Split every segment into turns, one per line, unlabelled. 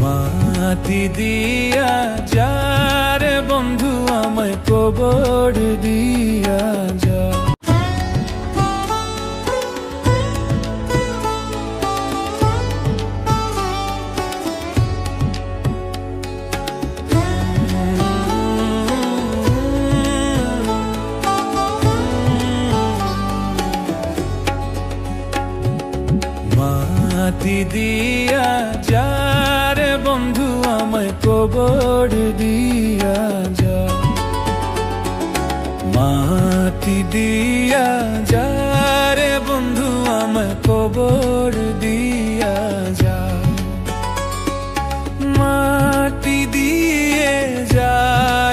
মাটি দিয়া যা রে বন্ধু আমায় কবর দিয়া যা। মাটি দিয়া যা রে বন্ধু আমায় কবর দিয়া যা। মাটি দিয়া যা রে বন্ধু আমায় কবর দিয়া যা। মাটি দিয়ে যা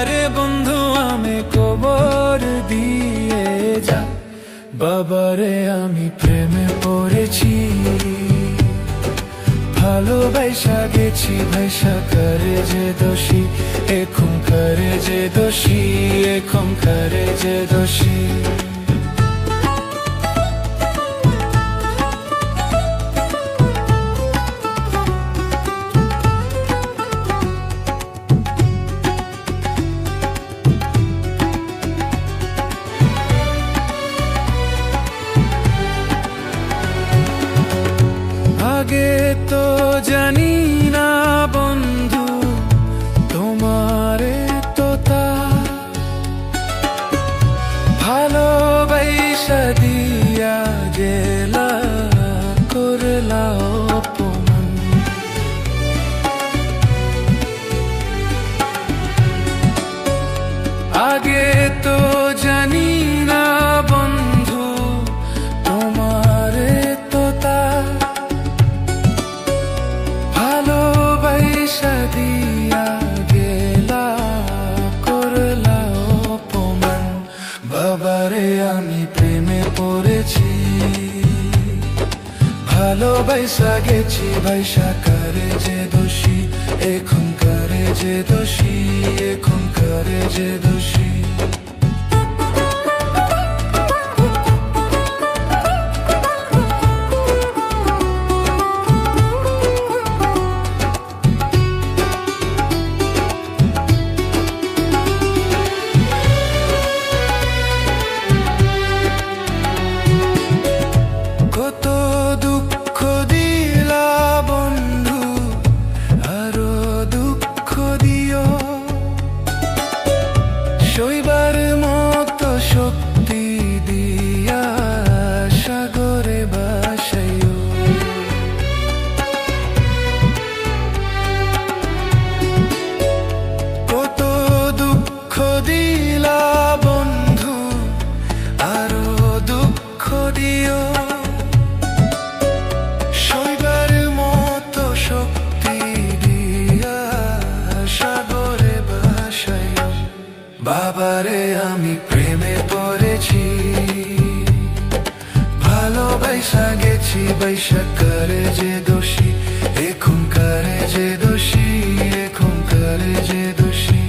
রে বন্ধু আমায় কবর দিয়ে যা। বাবারে আমি প্রেমে পড়েছি, ভালোবাসা গেছি ভাইসা করে যে দোষী, এখন করে যে দোষী, এখন করে যে দোষী। আগে তো জানি না বন্ধু তোমারে তো তা ভালোবাসা দিয়া গেলা করলা অপমান। আগে তো জানি না বন্ধু তোমারে তো তা ভালোবাসা দিয়া গেলা করলা অপমান। বাবারে আমি প্রেমে পড়েছি, ভালোবাসা গেছি ভাইসা করে যে দোষী, এখন করে যে দোষী, এখন করে যে দোষী। কত দুঃখ দিলা বন্ধু, আরো দুঃখ দিও, সইবার মতো শক্তি দিয়া সাগরে ভাসাইও। কত দুঃখ দিলা বন্ধু, আরো দুঃখ দিও, সইবার মতো শক্তি দিয়া সাগরে ভাসাইও। বাবারে আমি প্রেমে পড়েছি, ভালোবাসা গেছি বাইসা করে যে দোষী, এখন করে যে দোষী, এখন করে যে দোষী।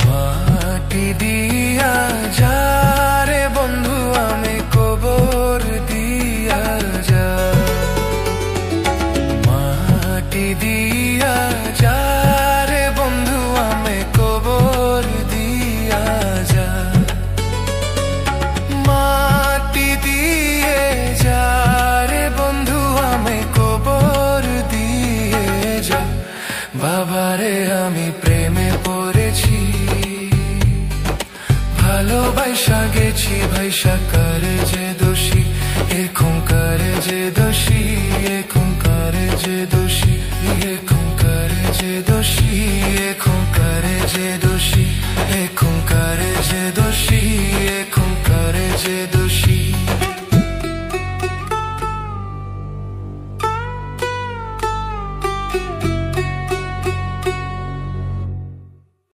মাটি দিয়া যা রে বন্ধু আমি কবর দিয়া যা। মাটি দিয়া যা রে বন্ধু আমি কবর দিয়া যা। মাটি দিয়ে যা রে বন্ধু আমি কবর দিয়ে যা। বাবারে আমি প্রেমে পড়েছি, ভালোবাসা গেছি ভাইসা করে যে দোষী, এখন করে যে দোষী, এখন করে যে দোষী, এখন করে যে দোষী, এখন করে যে দোষী, এখন করে যে দোষী, এখন করে যে দোষী।